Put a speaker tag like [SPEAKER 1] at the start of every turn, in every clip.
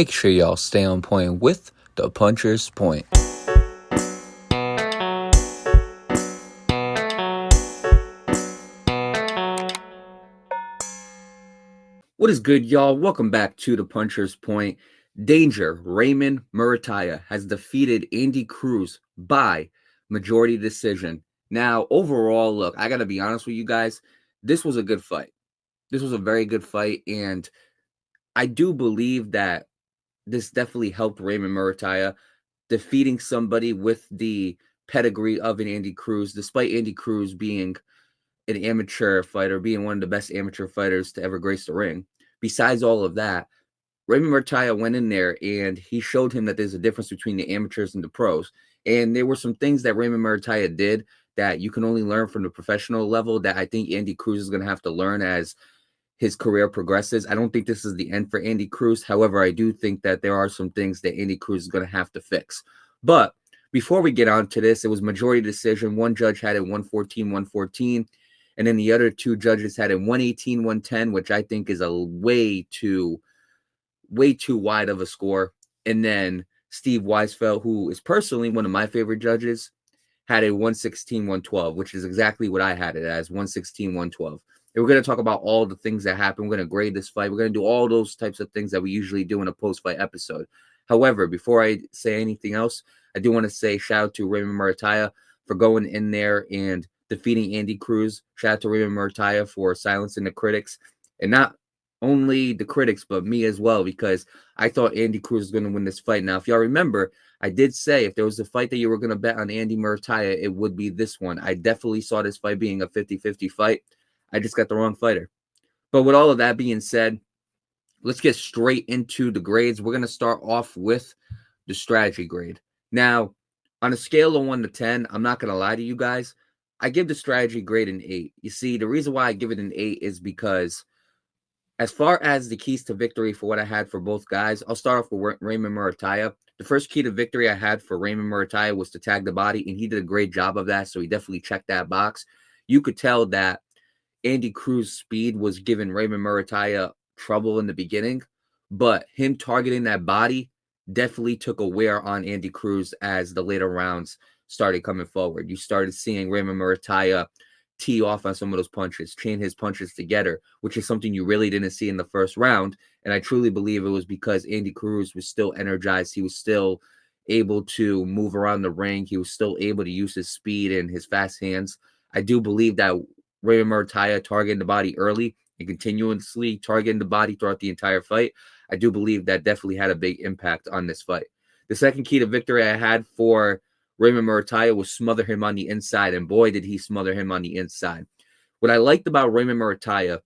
[SPEAKER 1] Make sure y'all stay on point with the Puncher's Point. What is good, y'all? Welcome back to the Puncher's Point. Danger, Raymond Muratalla has defeated Andy Cruz by majority decision. Now, overall, look, I got to be honest with you guys. This was a good fight. This was a very good fight, and I do believe that this definitely helped Raymond Muratalla defeating somebody with the pedigree of an Andy Cruz, despite Andy Cruz being an amateur fighter, being one of the best amateur fighters to ever grace the ring. Besides all of that, Raymond Muratalla went in there and he showed him that there's a difference between the amateurs and the pros. And there were some things that Raymond Muratalla did that you can only learn from the professional level that I think Andy Cruz is going to have to learn as his career progresses. I don't think this is the end for Andy Cruz. However, I do think that there are some things that Andy Cruz is going to have to fix. But before we get on to this, it was majority decision. One judge had it 114-114. And then the other two judges had it 118-110, which I think is a way too wide of a score. And then Steve Weisfeld, who is personally one of my favorite judges, had a 116-112, which is exactly what I had it as, 116-112. And we're going to talk about all the things that happened. We're going to grade this fight. We're going to do all those types of things that we usually do in a post-fight episode. However, before I say anything else, I do want to say shout out to Raymond Muratalla for going in there and defeating Andy Cruz. Shout out to Raymond Muratalla for silencing the critics. And not only the critics, but me as well, because I thought Andy Cruz was going to win this fight. Now, if y'all remember, I did say if there was a fight that you were going to bet on Andy Muratalla, it would be this one. I definitely saw this fight being a 50-50 fight. I just got the wrong fighter. But with all of that being said, let's get straight into the grades. We're going to start off with the strategy grade. Now, on a scale of 1 to 10, I'm not going to lie to you guys. I give the strategy grade an 8. You see, the reason why I give it an 8 is because as far as the keys to victory for what I had for both guys, I'll start off with Raymond Muratalla. The first key to victory I had for Raymond Muratalla was to tag the body, and he did a great job of that, so he definitely checked that box. You could tell that Andy Cruz's speed was giving Raymond Muratalla trouble in the beginning, but him targeting that body definitely took a wear on Andy Cruz as the later rounds started coming forward. You started seeing Raymond Muratalla tee off on some of those punches, chain his punches together, which is something you really didn't see in the first round. And I truly believe it was because Andy Cruz was still energized. He was still able to move around the ring. He was still able to use his speed and his fast hands. I do believe that Raymond Muratalla targeting the body early and continuously targeting the body throughout the entire fight, I do believe that definitely had a big impact on this fight. The second key to victory I had for Raymond Muratalla was smother him on the inside, and boy, did he smother him on the inside. What I liked about Raymond Muratalla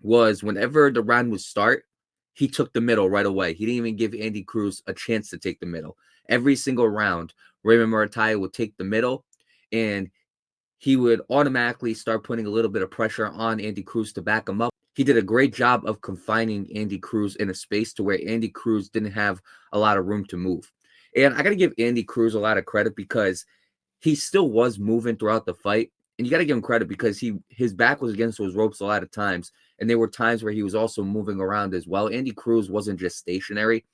[SPEAKER 1] was whenever the round would start, he took the middle right away. He didn't even give Andy Cruz a chance to take the middle. Every single round, Raymond Muratalla would take the middle, and he would automatically start putting a little bit of pressure on Andy Cruz to back him up. He did a great job of confining Andy Cruz in a space to where Andy Cruz didn't have a lot of room to move. And I got to give Andy Cruz a lot of credit because he still was moving throughout the fight. And you got to give him credit because his back was against those ropes a lot of times. And there were times where he was also moving around as well. Andy Cruz wasn't just stationary.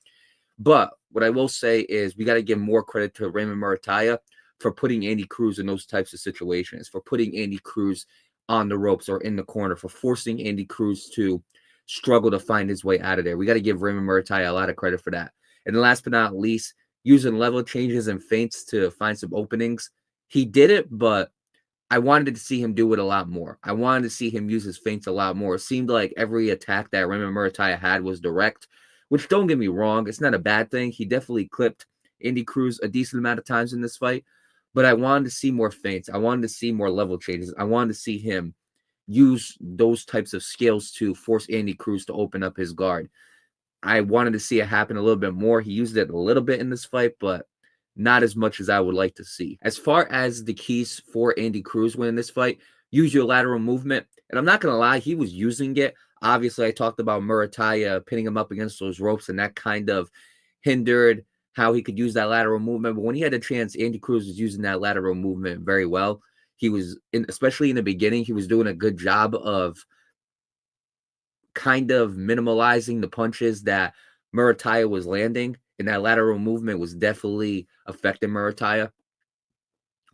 [SPEAKER 1] But what I will say is we got to give more credit to Raymond Muratalla for putting Andy Cruz in those types of situations, for putting Andy Cruz on the ropes or in the corner, for forcing Andy Cruz to struggle to find his way out of there. We got to give Raymond Muratalla a lot of credit for that. And last but not least, using level changes and feints to find some openings. He did it, but I wanted to see him do it a lot more. I wanted to see him use his feints a lot more. It seemed like every attack that Raymond Muratalla had was direct, which don't get me wrong, it's not a bad thing. He definitely clipped Andy Cruz a decent amount of times in this fight, but I wanted to see more feints. I wanted to see more level changes. I wanted to see him use those types of skills to force Andy Cruz to open up his guard. I wanted to see it happen a little bit more. He used it a little bit in this fight, but not as much as I would like to see. As far as the keys for Andy Cruz winning this fight, use your lateral movement. And I'm not going to lie, he was using it. Obviously, I talked about Muratalla pinning him up against those ropes, and that kind of hindered how he could use that lateral movement. But when he had a chance, Andy Cruz was using that lateral movement very well. He was, especially in the beginning, he was doing a good job of kind of minimalizing the punches that Muratalla was landing, and that lateral movement was definitely affecting Muratalla.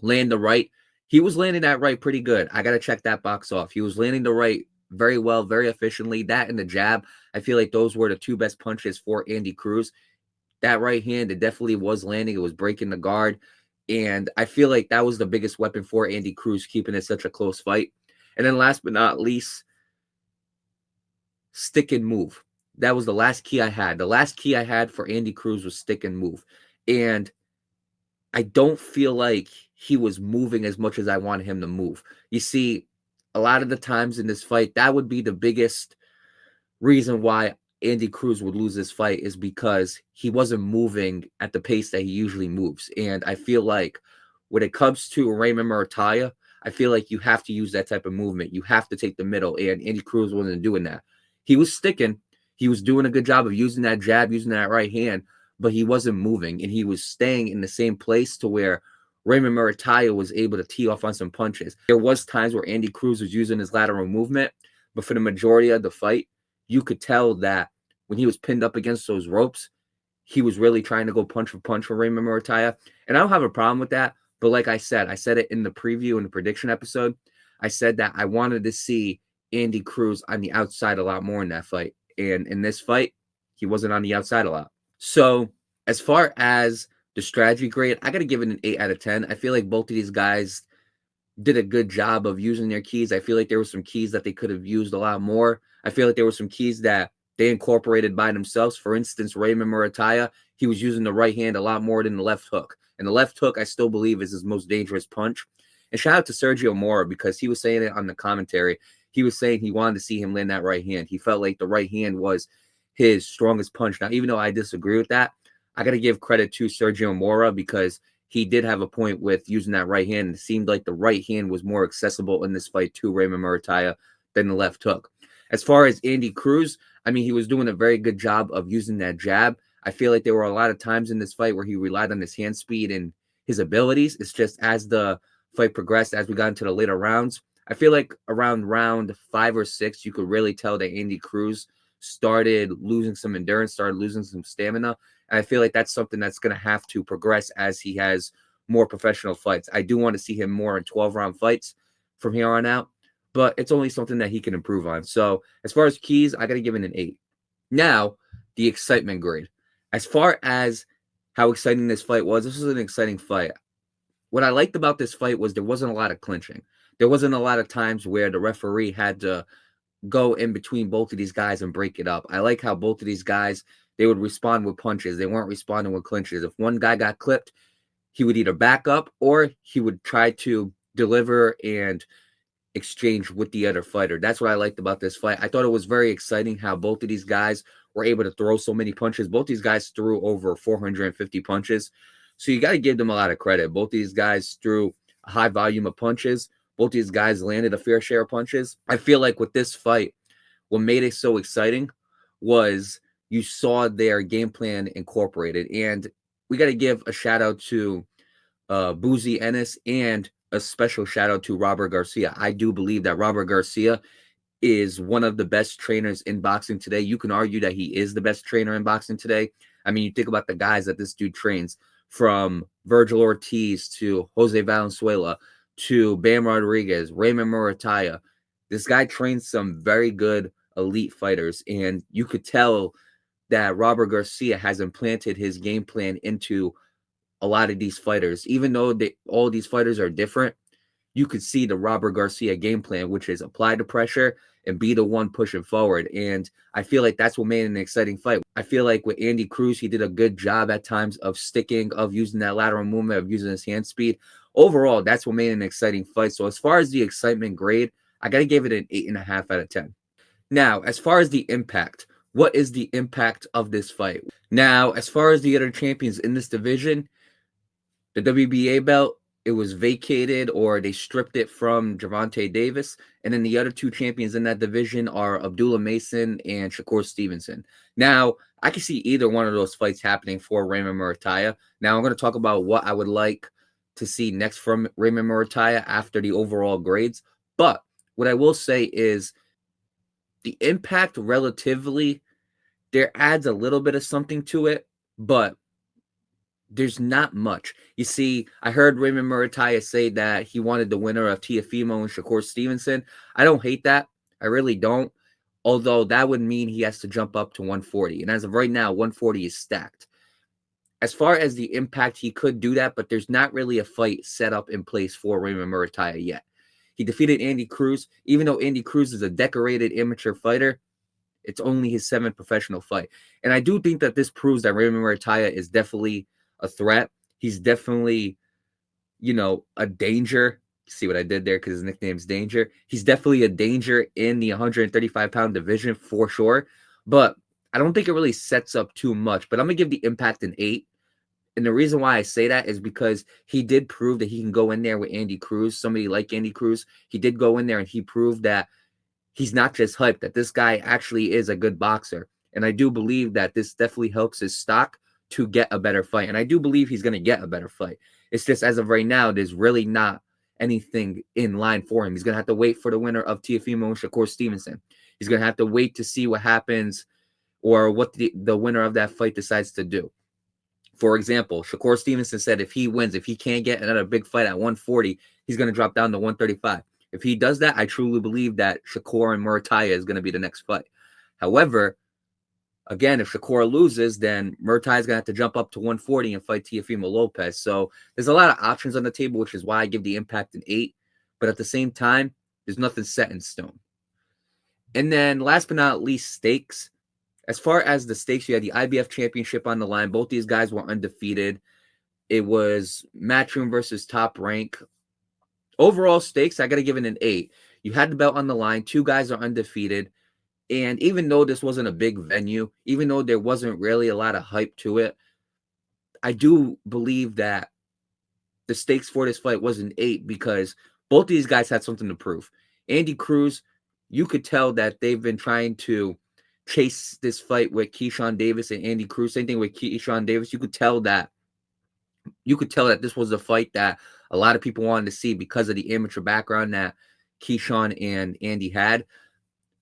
[SPEAKER 1] Land the right. He was landing that right pretty good. I got to check that box off. He was landing the right very well, very efficiently. That and the jab, I feel like those were the two best punches for Andy Cruz. That right hand, it definitely was landing. It was breaking the guard. And I feel like that was the biggest weapon for Andy Cruz, keeping it such a close fight. And then last but not least, stick and move. That was the last key I had. The last key I had for Andy Cruz was stick and move. And I don't feel like he was moving as much as I wanted him to move. You see, a lot of the times in this fight, that would be the biggest reason why Andy Cruz would lose this fight, is because he wasn't moving at the pace that he usually moves. And I feel like when it comes to Raymond Muratalla, I feel like you have to use that type of movement. You have to take the middle, and Andy Cruz wasn't doing that. He was sticking. He was doing a good job of using that jab, using that right hand, but he wasn't moving, and he was staying in the same place to where Raymond Muratalla was able to tee off on some punches. There was times where Andy Cruz was using his lateral movement, but for the majority of the fight, you could tell that when he was pinned up against those ropes, he was really trying to go punch for punch for Raymond Muratalla. And I don't have a problem with that. But like I said it in the preview and the prediction episode. I said that I wanted to see Andy Cruz on the outside a lot more in that fight. And in this fight, he wasn't on the outside a lot. So as far as the strategy grade, I got to give it an 8 out of 10. I feel like both of these guys did a good job of using their keys. I feel like there were some keys that they could have used a lot more. I feel like there were some keys that they incorporated by themselves. For instance, Raymond Muratalla, he was using the right hand a lot more than the left hook. And the left hook, I still believe, is his most dangerous punch. And shout out to Sergio Mora, because he was saying it on the commentary. He was saying he wanted to see him land that right hand. He felt like the right hand was his strongest punch. Now, even though I disagree with that, I got to give credit to Sergio Mora, because he did have a point with using that right hand. It seemed like the right hand was more accessible in this fight to Raymond Muratalla than the left hook. As far as Andy Cruz, I mean, he was doing a very good job of using that jab. I feel like there were a lot of times in this fight where he relied on his hand speed and his abilities. It's just as the fight progressed, as we got into the later rounds, I feel like around round 5 or 6, you could really tell that Andy Cruz started losing some endurance, started losing some stamina. And I feel like that's something that's going to have to progress as he has more professional fights. I do want to see him more in 12-round fights from here on out, but it's only something that he can improve on. So as far as keys, I got to give it an 8. Now, the excitement grade. As far as how exciting this fight was, this was an exciting fight. What I liked about this fight was there wasn't a lot of clinching. There wasn't a lot of times where the referee had to go in between both of these guys and break it up. I like how both of these guys, they would respond with punches. They weren't responding with clinches. If one guy got clipped, he would either back up or he would try to deliver and exchange with the other fighter. That's what I liked about this fight. I thought it was very exciting how both of these guys were able to throw so many punches. Both these guys threw over 450 punches. So you got to give them a lot of credit. Both these guys threw a high volume of punches. Both these guys landed a fair share of punches. I feel like with this fight, what made it so exciting was you saw their game plan incorporated. And we got to give a shout out to Boozy Ennis and a special shout out to Robert Garcia. I do believe that Robert Garcia is one of the best trainers in boxing today. You can argue that he is the best trainer in boxing today. I mean, you think about the guys that this dude trains, from Virgil Ortiz to Jose Valenzuela to Bam Rodriguez, Raymond Muratalla. This guy trains some very good elite fighters, and you could tell that Robert Garcia has implanted his game plan into a lot of these fighters. Even though all these fighters are different, you could see the Robert Garcia game plan, which is apply the pressure and be the one pushing forward. And I feel like that's what made it an exciting fight. I feel like with Andy Cruz, he did a good job at times of sticking, of using that lateral movement, of using his hand speed. Overall, that's what made it an exciting fight. So as far as the excitement grade, I got to give it an 8.5 out of 10. Now, as far as the impact, what is the impact of this fight? Now, as far as the other champions in this division, the WBA belt, it was vacated, or they stripped it from Gervonta Davis. And then the other two champions in that division are Abdullah Mason and Shakur Stevenson. Now, I can see either one of those fights happening for Raymond Muratalla. Now, I'm going to talk about what I would like to see next from Raymond Muratalla after the overall grades. But what I will say is the impact relatively there adds a little bit of something to it, but there's not much. You see, I heard Raymond Muratalla say that he wanted the winner of Teofimo and Shakur Stevenson. I don't hate that. I really don't. Although that would mean he has to jump up to 140. And as of right now, 140 is stacked. As far as the impact, he could do that, but there's not really a fight set up in place for Raymond Muratalla yet. He defeated Andy Cruz. Even though Andy Cruz is a decorated amateur fighter, it's only his 7th professional fight. And I do think that this proves that Raymond Muratalla is definitely a threat. He's definitely, a danger. See what I did there, because his nickname's Danger. He's definitely a danger in the 135-pound division for sure. But I don't think it really sets up too much. But I'm going to give the impact an 8. And the reason why I say that is because he did prove that he can go in there with Andy Cruz, somebody like Andy Cruz. He did go in there and he proved that he's not just hyped, that this guy actually is a good boxer. And I do believe that this definitely helps his stock to get a better fight. And I do believe he's going to get a better fight. It's just as of right now, there's really not anything in line for him. He's going to have to wait for the winner of Teofimo and Shakur Stevenson. He's going to have to wait to see what happens or what the winner of that fight decides to do. For example, Shakur Stevenson said if he wins, if he can't get another big fight at 140, he's going to drop down to 135. If he does that, I truly believe that Shakur and Muratalla is going to be the next fight. However, again, if Shakur loses, then Muratalla is going to have to jump up to 140 and fight Teofimo Lopez. So there's a lot of options on the table, which is why I give the impact an 8. But at the same time, there's nothing set in stone. And then last but not least, stakes. As far as the stakes, you had the IBF championship on the line. Both these guys were undefeated. It was Matchroom versus Top Rank. Overall stakes, I got to give it an 8. You had the belt on the line. 2 guys are undefeated. And even though this wasn't a big venue, even though there wasn't really a lot of hype to it, I do believe that the stakes for this fight was an 8 because both these guys had something to prove. Andy Cruz, you could tell that they've been trying to chase this fight with Keyshawn Davis and Andy Cruz. Same thing with Keyshawn Davis. You could tell that this was a fight that a lot of people wanted to see because of the amateur background that Keyshawn and Andy had.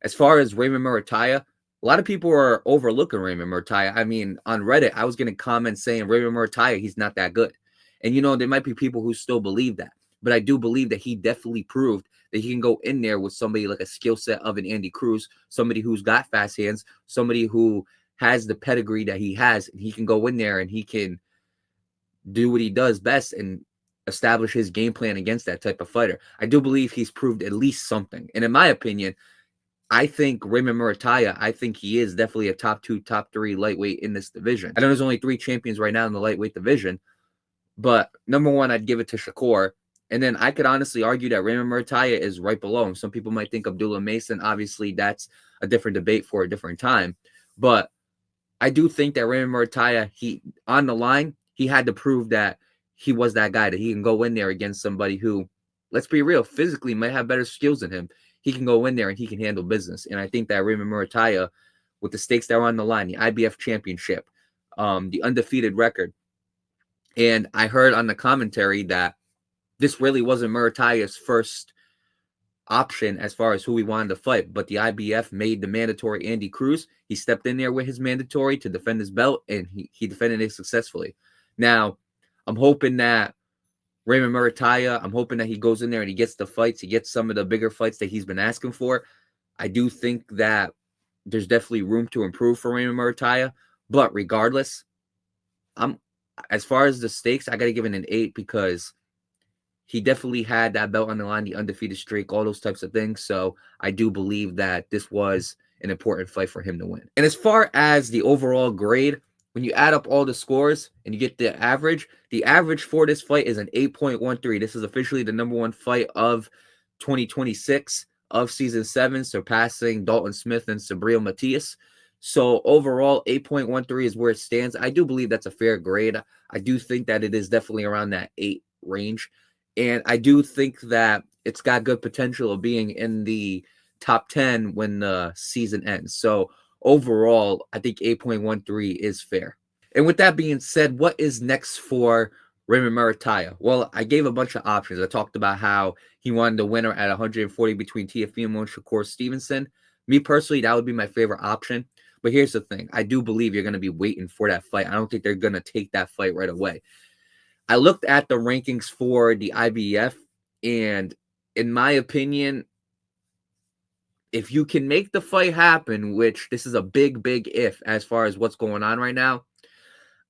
[SPEAKER 1] As far as Raymond Muratalla, a lot of people are overlooking Raymond Muratalla. I mean, on Reddit, I was getting comments saying Raymond Muratalla, he's not that good. And, there might be people who still believe that. But I do believe that he definitely proved that he can go in there with somebody like a skill set of an Andy Cruz, somebody who's got fast hands, somebody who has the pedigree that he has. And he can go in there and he can do what he does best and establish his game plan against that type of fighter. I do believe he's proved at least something. And in my opinion, I think Raymond Muratalla, I think he is definitely a top 2, top 3 lightweight in this division. I know there's only 3 champions right now in the lightweight division, but number 1, I'd give it to Shakur. And then I could honestly argue that Raymond Muratalla is right below him. Some people might think Abdullah Mason. Obviously, that's a different debate for a different time. But I do think that Raymond Muratalla, on the line, he had to prove that he was that guy, that he can go in there against somebody who, let's be real, physically might have better skills than him. He can go in there and he can handle business. And I think that Raymond Muratalla, with the stakes that were on the line, the IBF championship, the undefeated record, and I heard on the commentary that this really wasn't Muratalla's first option as far as who he wanted to fight, but the IBF made the mandatory Andy Cruz. He stepped in there with his mandatory to defend his belt, and he defended it successfully. Now, I'm hoping that Raymond Muratalla, I'm hoping that he goes in there and he gets the fights. He gets some of the bigger fights that he's been asking for. I do think that there's definitely room to improve for Raymond Muratalla. But regardless, as far as the stakes, I got to give it an 8 because he definitely had that belt on the line, the undefeated streak, all those types of things. So I do believe that this was an important fight for him to win. And as far as the overall grade, when you add up all the scores and you get the average for this fight is an 8.13. This is officially the number 1 fight of 2026 of season 7, surpassing Dalton Smith and Sabril Matias. So overall, 8.13 is where it stands. I do believe that's a fair grade. I do think that it is definitely around that 8 range. And I do think that it's got good potential of being in the top 10 when the season ends. So overall, I think 8.13 is fair. And with that being said, what is next for Raymond Muratalla? Well, I gave a bunch of options. I talked about how he wanted the winner at 140 between Teofimo and Shakur Stevenson. Me personally, that would be my favorite option. But here's the thing. I do believe you're going to be waiting for that fight. I don't think they're going to take that fight right away. I looked at the rankings for the IBF, and in my opinion, if you can make the fight happen, which this is a big, big if as far as what's going on right now,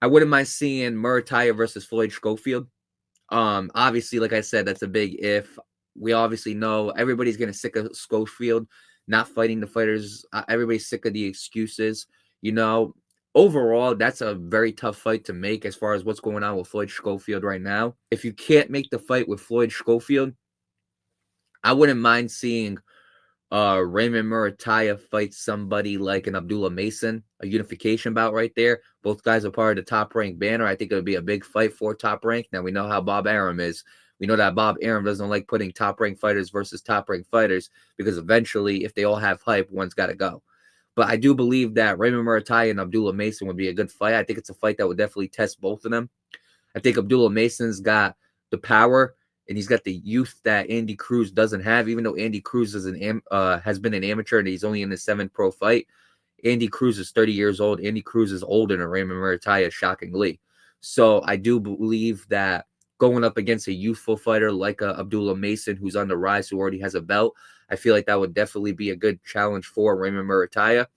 [SPEAKER 1] I wouldn't mind seeing Muratalla versus Floyd Schofield. Obviously, like I said, that's a big if. We obviously know everybody's getting sick of Schofield not fighting the fighters. Everybody's sick of the excuses. Overall, that's a very tough fight to make as far as what's going on with Floyd Schofield right now. If you can't make the fight with Floyd Schofield, I wouldn't mind seeing Raymond Muratalla fight somebody like an Abdullah Mason, a unification bout right there. Both guys are part of the Top Rank banner. I think it would be a big fight for Top Rank. Now, we know how Bob Arum is. We know that Bob Arum doesn't like putting Top Rank fighters versus Top Rank fighters because eventually, if they all have hype, one's got to go. But I do believe that Raymond Muratalla and Abdullah Mason would be a good fight. I think it's a fight that would definitely test both of them. I think Abdullah Mason's got the power and he's got the youth that Andy Cruz doesn't have. Even though Andy Cruz is has been an amateur and he's only in his 7th pro fight, Andy Cruz is 30 years old. Andy Cruz is older than Raymond Muratalla, shockingly. So I do believe that going up against a youthful fighter like Abdullah Mason, who's on the rise, who already has a belt, I feel like that would definitely be a good challenge for Raymond Muratalla.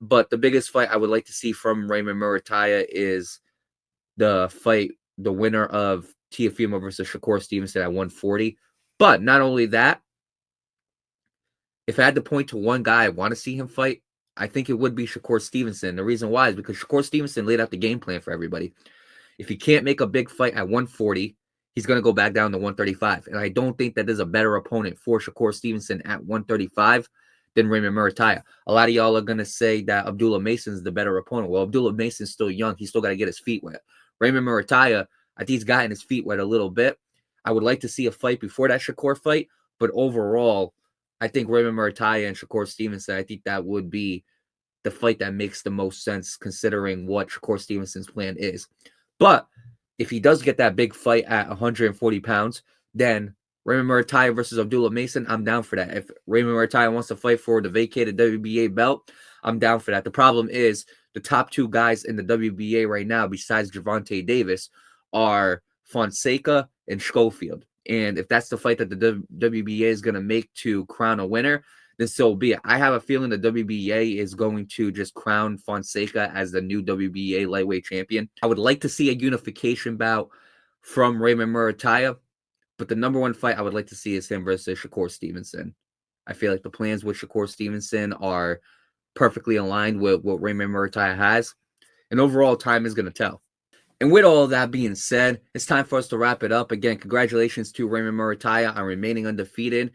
[SPEAKER 1] But the biggest fight I would like to see from Raymond Muratalla is the winner of Teofimo versus Shakur Stevenson at 140. But not only that, if I had to point to one guy I want to see him fight, I think it would be Shakur Stevenson. The reason why is because Shakur Stevenson laid out the game plan for everybody. If he can't make a big fight at 140, he's going to go back down to 135. And I don't think that there's a better opponent for Shakur Stevenson at 135 than Raymond Muratalla. A lot of y'all are going to say that Abdullah Mason's the better opponent. Well, Abdullah Mason's still young. He's still got to get his feet wet. Raymond Muratalla, I think he's gotten his feet wet a little bit. I would like to see a fight before that Shakur fight. But overall, I think Raymond Muratalla and Shakur Stevenson, I think that would be the fight that makes the most sense considering what Shakur Stevenson's plan is. But if he does get that big fight at 140 pounds, then Raymond Muratalla versus Abdullah Mason, I'm down for that. If Raymond Muratalla wants to fight for the vacated WBA belt, I'm down for that. The problem is the top 2 guys in the WBA right now, besides Gervonta Davis, are Fonseca and Schofield. And if that's the fight that the WBA is going to make to crown a winner, then so be it. I have a feeling the WBA is going to just crown Fonseca as the new WBA lightweight champion. I would like to see a unification bout from Raymond Muratalla, but the number one fight I would like to see is him versus Shakur Stevenson. I feel like the plans with Shakur Stevenson are perfectly aligned with what Raymond Muratalla has, and overall, time is going to tell. And with all of that being said, it's time for us to wrap it up. Again, congratulations to Raymond Muratalla on remaining undefeated.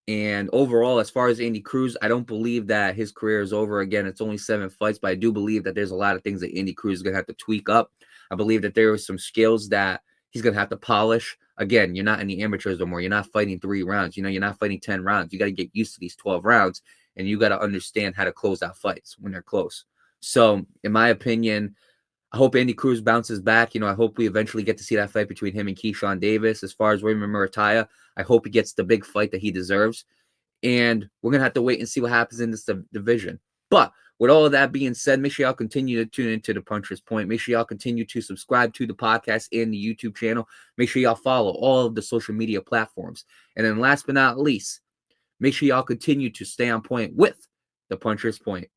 [SPEAKER 1] And overall, as far as Andy Cruz, I don't believe that his career is over. Again, it's only 7 fights, but I do believe that there's a lot of things that Andy Cruz is going to have to tweak up. I believe that there are some skills that he's going to have to polish. Again, you're not in the amateurs no more. You're not fighting 3 rounds. You're not fighting 10 rounds. You got to get used to these 12 rounds, and you got to understand how to close out fights when they're close. So, in my opinion, I hope Andy Cruz bounces back. I hope we eventually get to see that fight between him and Keyshawn Davis. As far as Raymond Muratalla, I hope he gets the big fight that he deserves. And we're going to have to wait and see what happens in this division. But with all of that being said, make sure y'all continue to tune into the Puncher's Point. Make sure y'all continue to subscribe to the podcast and the YouTube channel. Make sure y'all follow all of the social media platforms. And then last but not least, make sure y'all continue to stay on point with the Puncher's Point.